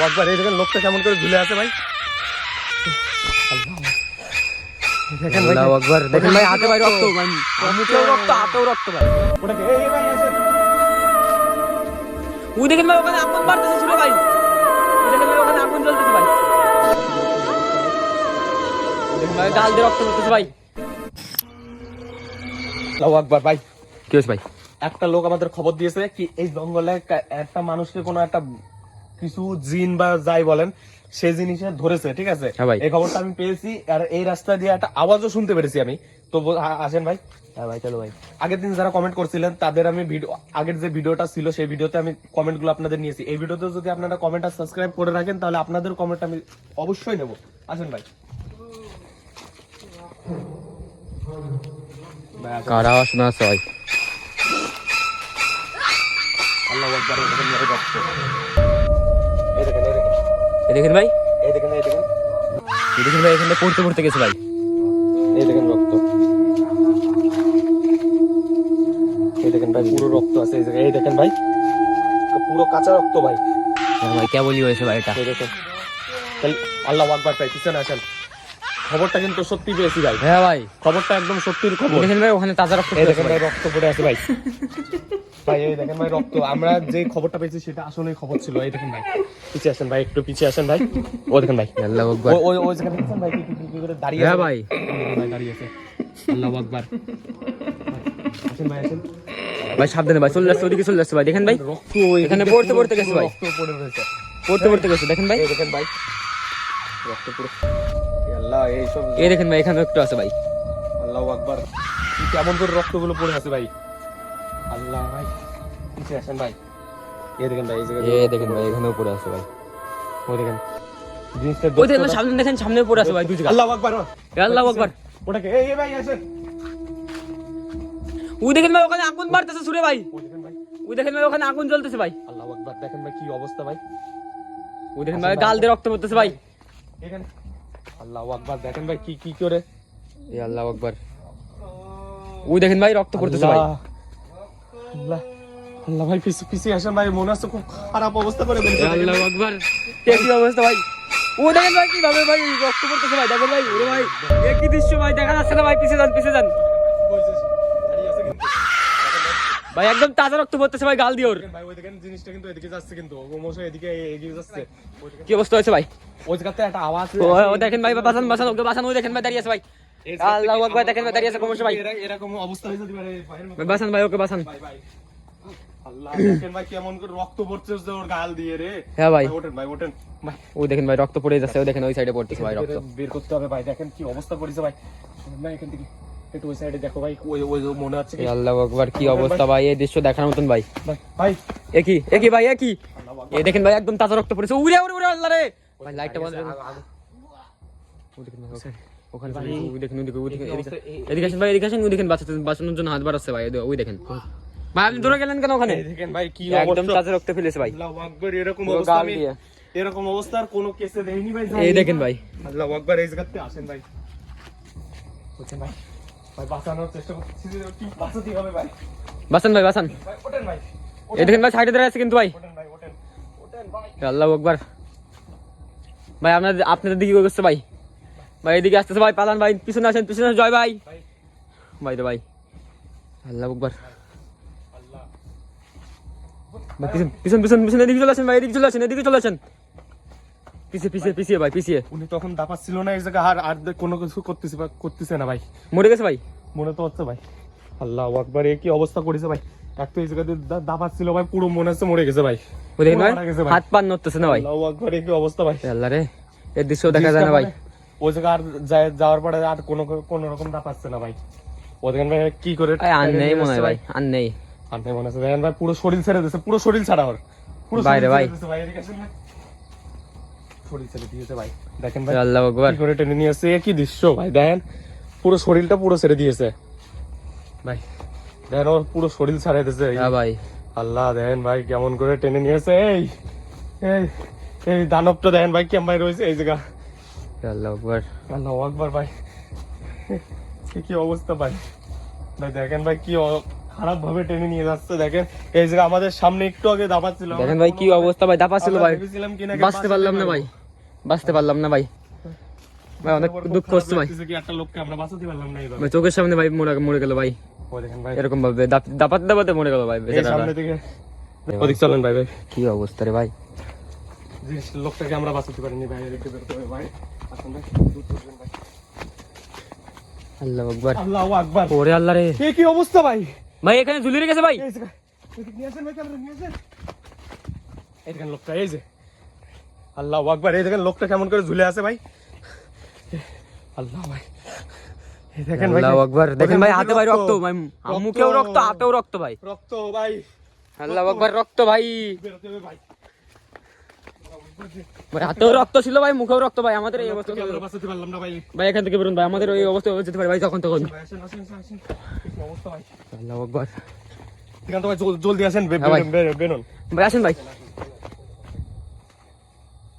একবার এই দেখেন লোকটা কেমন করে ঝুলে আছে ভাই। দেখেন ভাই, আল্লাহু আকবার। দেখেন ভাই হাতে ভাই রক্ত, ভাই মুখেও রক্ত, হাতেও রক্ত ভাই। ওটাকে এই ভাই আসেন। ওই দেখেন ভাই ওখানে আগুন বাড়তেছে ছিল ভাই। ওই দেখেন ভাই ওখানে আগুন জ্বলতেছে ভাই। দেখেন ভাই গাল দিয়ে রক্ত পড়তেছে ভাই। আল্লাহু আকবার ভাই। কি হয়েছে ভাই? একটা লোক আমাদের খবর দিয়েছে কি এই জঙ্গলে একটা মানুষকে কোনো একটা কিছু জিন বা যাই বলেন সেই জিনিসে ধরেছে, ঠিক আছে? হ্যাঁ ভাই। এই খবরটা আমি পেয়েছি আর এই রাস্তা দিয়ে একটা আওয়াজও শুনতে পেরেছি আমি। তো আসেন ভাই। হ্যাঁ ভাই চলো ভাই। আগের দিন যারা কমেন্ট করছিলেন তাদের আমি আগের যে ভিডিওটা ছিল সেই ভিডিওতে আমি কমেন্ট গুলো আপনাদের নিয়েছি। এই ভিডিওতে যদি আপনারা কমেন্ট আর সাবস্ক্রাইব করে রাখেন তাহলে আপনাদের কমেন্ট আমি অবশ্যই নেব। আসেন ভাই। কার আওয়াজ শোনা যাচ্ছে ভাই? আল্লাহু আকবার। এই দেখেন মেরে রক্ত। এই দেখেন, এই দেখেন, এই দেখেন ভাই, এই দেখেন, এই দেখেন, এই দেখেন ভাই এখানে পড়তে পড়তে গেছে ভাই। এই দেখেন রক্ত। এই দেখেন ভাই পুরো রক্ত আছে এই জায়গায়। এই দেখেন ভাই পুরো কাঁচা রক্ত ভাই। হ্যাঁ ভাই কেবলই হয়েছে ভাই এটা। এই দেখেন। আল্লাহু আকবার ভাই। পিছনে আসেন। খবরটা কিন্তু সত্যি পেয়েছি ভাই। হ্যাঁ ভাই খবরটা একদম সত্যির খবর। দেখেন ভাই ওখানে তাজা রক্ত এই পড়েছে দেখেন ভাই। ভাই রক্ত পড়ে আছে ভাই। ভাই এই দেখেন ভাই রক্ত। আমরা যে খবরটা পেয়েছি সেটা আসলেই খবর ছিল। এই দেখেন ভাই পিছিয়ে আসেন ভাই, একটু পিছিয়ে আসেন ভাই। ও দেখেন ভাই আল্লাহু আকবার। ওই ওই জায়গায় দেখছেন ভাই কি করে দাঁড়িয়ে আছে? হ্যাঁ ভাই ভাই দাঁড়িয়ে আছে। আল্লাহু আকবার। আসেন ভাই আসেন। ভাই সাবধানে ভাই, চলে যাচ্ছে ওদিকে চলে যাচ্ছে ভাই। দেখেন ভাই রক্ত এখানে পড়তে পড়তে গেছে ভাই। রক্ত পড়ে রয়েছে। পড়তে পড়তে গেছে দেখেন ভাই। এই দেখেন ভাই রক্ত পুরো। আল্লাহ এই সব এই দেখেন ভাই এখানে একটু আছে ভাই। আল্লাহু আকবার। কি কেমন করে রক্তগুলো পড়ে আছে ভাই। আল্লাহ ভাই পিছিয়ে আসেন ভাই। এই দেখেন ভাই এই জায়গায় এই দেখেন ভাই এখানেও পড়ে আছে ভাই। ওই দেখেন জিনিসটা ওই দেখেন ভাই সামনে, দেখেন সামনে পড়ে আছে ভাই দুই জায়গা। আল্লাহু আকবার। আল্লাহু আকবার। ওটাকে এই ভাই আসেন। ওই দেখেন ভাই ওখানে আগুন বাড়তেছে সুরে ভাই। ওই দেখেন ভাই। ওই দেখেন ভাই ওখানে আগুন জ্বলতেছে ভাই। আল্লাহু আকবার। দেখেন ভাই কি অবস্থা ভাই। ওই দেখেন ভাই গাল দিয়ে রক্ত পড়তেছে ভাই। এখানে আল্লাহু আকবার। দেখেন ভাই কি কি করে। এই আল্লাহু আকবার। ওই দেখেন ভাই রক্ত পড়তেছে ভাই। আল্লাহ আল্লাহ ভাই পিছিয়ে আসেন ভাই। মনে হচ্ছে খুব খারাপ অবস্থা করে এই ফেলেছে। আল্লাহু আকবার। কি অবস্থা ভাই? ও দেখেন ভাই কিভাবে ভাই রক্ত পড়তেছে ভাই। দেখেন ভাই ওরে ভাই একই দৃশ্য ভাই দেখা যাচ্ছে না ভাই। পিছে যান পিছে যান ভাই, একদম তাজা রক্ত পড়তেছে ভাই গাল দিয়ে ওর। ভাই ওই দেখেন জিনিসটা কিন্তু এদিকে যাচ্ছে, কিন্তু ক্রমশ এদিকে এগিয়ে যাচ্ছে। কি অবস্থা হয়েছে ভাই? ওই জায়গাতে একটা আওয়াজ ও দেখেন ভাই বাঁচান বাঁচান ওকে বাঁচান। ওই দেখেন ভাই দাঁড়িয়ে আছে ভাই। আল্লাহু আকবার। দেখেন ভাই দাঁড়িয়ে আছে ক্রমশ ভাই। এরকম অবস্থা হয়ে যেতে পারে ভাইয়ের মতো। ভাই বাঁচান ভাই ওকে বাঁচান। ভাই ভাই আল্লাহ দেখেন ভাই কেমন করে রক্ত পড়ছে ওর গাল দিয়ে রে। হ্যাঁ ভাই ওঠেন ভাই ওঠেন ভাই। ওই দেখেন ভাই রক্ত পড়ে যাচ্ছে। ওই দেখেন ওই সাইডে পড়তেছে ভাই রক্ত। বের করতে হবে ভাই। দেখেন কি অবস্থা পড়েছে ভাই। শুনুন ভাই এখান থেকে একটু ওই সাইডে দেখো ভাই। ওই ওই মনে হচ্ছে কি এই আল্লাহু আকবার। কি অবস্থা ভাই, এই দৃশ্য দেখার মতন ভাই। ভাই ভাই একই ভাই একই। এই দেখেন ভাই একদম তাজা রক্ত পড়েছে। উড়ে উড়ে উড়ে আল্লাহ রে ভাই লাইটটা বন্ধ করুন। ওই দেখেন ভাই ওখানে ওই দেখেন ওই দেখেন এদিকে আসেন ভাই এদিকে আসেন। ওই দেখেন বাঁচানোর জন্য হাত বাড়াচ্ছে ভাই। ওই দেখেন ভাই আপনি দূরে গেলেন কেন ওখানে? দেখেন ভাই কি একদম অবস্থা। তাজা রক্ত ফেলেছে ভাই। আল্লাহু আকবার। এরকম পুরো অবস্থা গাল আমি দিয়ে। এরকম অবস্থা আর কোনো কেসে দেইনি ভাই। এই দেখেন ভাই আল্লাহু আকবার। এই জায়গাতে আসেন ভাই। বুঝছেন ভাই ভাই বাঁচানোর চেষ্টা করতেছি। কি বাঁচাতে হবে ভাই। বাঁচান ভাই বাঁচান। ভাই ওঠেন ভাই। এই দেখেন ভাই সাইডে দাঁড়িয়ে আছে কিন্তু ভাই। ওঠেন ভাই ওঠেন ওঠেন ভাই। আল্লাহু আকবার। ভাই আপনাদের দিকে করছে ভাই। ভাই এদিকে আসতেছে ভাই। পালান ভাই, পিছনে আসেন পিছনে। জয় ভাই ভাই রে ভাই। আল্লাহু আকবার। আল্লাহ ভাই পিছন পিছন পিছন এদিকে চলে আসেন ভাই। এদিকে চলে আসেন এদিকে চলে আসেন। পিছিয়ে পিছিয়ে পিছিয়ে ভাই পিছিয়ে। উনি তখন দাপাচ্ছিল না এই জায়গা আর আর কোনো কিছু করতেছে না ভাই। মরে গেছে ভাই। মনে তো হচ্ছে ভাই। আল্লাহু আকবার। এ কি অবস্থা করেছে ভাই। এক তো এই জায়গাতে দাপাচ্ছিল ভাই, পুরো মনে হচ্ছে মরে গেছে ভাই। ওই দেখেন ভাই পুরো মারা গেছে ভাই। হাত পা নড়তেছে না ভাই। আল্লাহু আকবার। এ কি অবস্থা ভাই। আল্লাহ রে এই দৃশ্য দেখা যায় না ভাই। ওই জায়গা আর যাওয়ার পরে আর কোনো রকম দাপাচ্ছে না ভাই। ও দেখেন ভাই কি করে ভাই আর নেই মনে হয় ভাই, আর নেই। আর নেই মনে হচ্ছে। দেখেন ভাই পুরো শরীর ছেড়ে দিয়েছে, পুরো শরীর ছাড়া ওর। পুরো বাইরে ভাই। ভাই এদিকে আসেন ভাই। শরীর ছেড়ে দিয়েছে ভাই। দেখেন ভাই আল্লাহু আকবার। কি করে টেনে নিয়ে আসছে। কি দৃশ্য ভাই। দেখেন পুরো শরীরটা পুরো ছেড়ে দিয়েছে ভাই। দেখেন ওর পুরো শরীর ছাড়াই দিয়েছে। হ্যাঁ ভাই আল্লাহ দেখেন ভাই কেমন করে টেনে নিয়েছে। এই এই এই দানবটা দেখেন ভাই কেমন ভাই রয়েছে এই জায়গা। আল্লাহু আকবার। আল্লাহু আকবার ভাই। কি অবস্থা ভাই। ভাই দেখেন ভাই কি খারাপ ভাবে টেনে নিয়ে যাচ্ছে। দেখেন এই যে আমাদের সামনে একটু আগে দাপাচ্ছিল, দেখেন ভাই কি অবস্থা ভাই, দাপাচ্ছিল ভাই, ভেবেছিলাম কিনা বাঁচতে পারলাম না ভাই, বাঁচতে পারলাম না ভাই, ভাই অনেক দুঃখ হচ্ছে ভাই, কি একটা লোককে আমরা বাঁচাতে পারলাম না এইভাবে। ভাই চোখের সামনে ভাই মরে গেল ভাই, ওই দেখেন ভাই এরকম ভাবে দাপাতে দাপাতে মরে গেল ভাই এই বেচারাটা। সামনে থেকে ওদিক চলেন ভাই। ভাই কি অবস্থা রে ভাই, যে লোকটাকে আমরা বাঁচাতে পারিনি ভাই, রেখে বেরোতে হবে ভাই। আসুন ভাই, দূর চলবেন ভাই। আল্লাহু আকবার, আল্লাহু আকবার, ওরে আল্লাহ রে এ কি অবস্থা ভাই। ভাই, এখানে ঝুলিয়ে গেছে ভাই, এই যে এদিক নিয়ে আসেন ভাই, ক্যামেরা নিয়ে আসেন। এই দেখেন লোকটা, এই যে আল্লাহু আকবার, এই দেখেন লোকটা কেমন করে ঝুলে আছে ভাই। আল্লাহ ভাই, এই দেখেন ভাই, আল্লাহু আকবার, দেখেন ভাই ওখানে হাতে ভাই রক্ত ভাই, মুখেও রক্ত, হাতেও রক্ত ভাই, রক্ত ভাই, আল্লাহু আকবার, রক্ত ভাই, বেরোতে হবে ভাই। ভাই হাতেও রক্ত ছিল ভাই, মুখেও রক্ত ভাই, আমাদের এই অবস্থা আমরা বাঁচাতে পারলাম না ভাই। ভাই, এখান থেকে বেরোন ভাই, আমাদের এই অবস্থা হয়ে যেতে পারে ভাই যখন তখন। ভাই আসেন আসেন আসেন, কি অবস্থা ভাই। আল্লাহু আকবার, এখান থেকে জলদি আসেন, হ্যাঁ ভাই। বেরোন। ভাই আসেন ভাই।